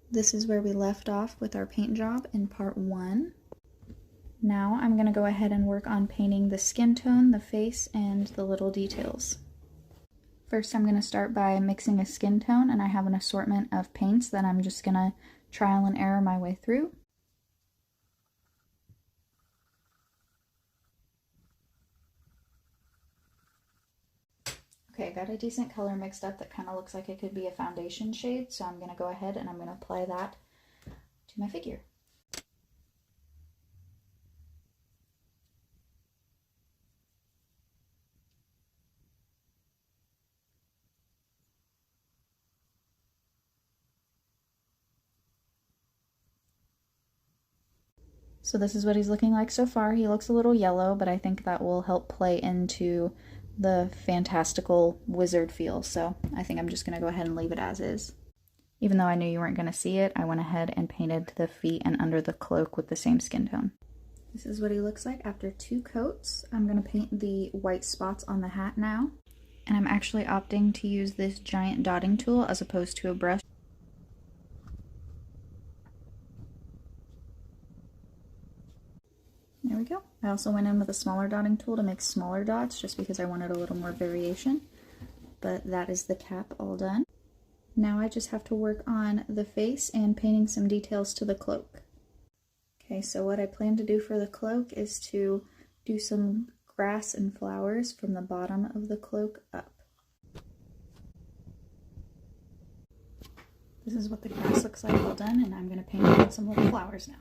This is where we left off with our paint job in part 1. Now I'm going to go ahead and work on painting the skin tone, the face, and the little details. First I'm going to start by mixing a skin tone, and I have an assortment of paints that I'm just going to trial and error my way through. Okay, I got a decent color mixed up that kind of looks like it could be a foundation shade, so I'm going to go ahead and I'm going to apply that to my figure. So this is what he's looking like so far. He looks a little yellow, but I think that will help play into the fantastical wizard feel, so I think I'm just going to go ahead and leave it as is. Even though I knew you weren't going to see it, I went ahead and painted the feet and under the cloak with the same skin tone. This is what he looks like after 2 coats. I'm going to paint the white spots on the hat now, and I'm actually opting to use this giant dotting tool as opposed to a brush. There we go. I also went in with a smaller dotting tool to make smaller dots just because I wanted a little more variation. But that is the cap all done. Now I just have to work on the face and painting some details to the cloak. Okay, so what I plan to do for the cloak is to do some grass and flowers from the bottom of the cloak up. This is what the grass looks like all done, and I'm going to paint on some little flowers now.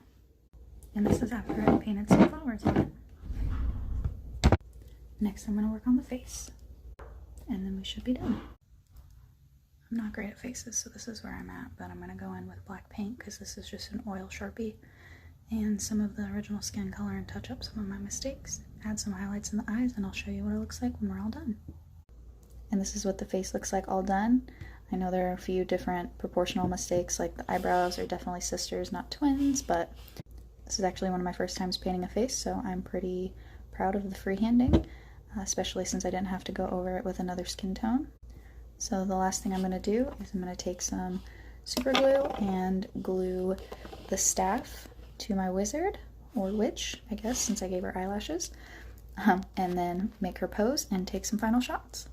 And this is after I painted some flowers on it. Next I'm going to work on the face, and then we should be done. I'm not great at faces, so this is where I'm at, but I'm going to go in with black paint because this is just an oil Sharpie and some of the original skin color and touch up some of my mistakes. Add some highlights in the eyes, and I'll show you what it looks like when we're all done. And this is what the face looks like all done. I know there are a few different proportional mistakes, like the eyebrows are definitely sisters, not twins, but this is actually one of my first times painting a face, so I'm pretty proud of the freehanding, especially since I didn't have to go over it with another skin tone. So the last thing I'm going to do is I'm going to take some super glue and glue the staff to my wizard, or witch, I guess, since I gave her eyelashes, and then make her pose and take some final shots.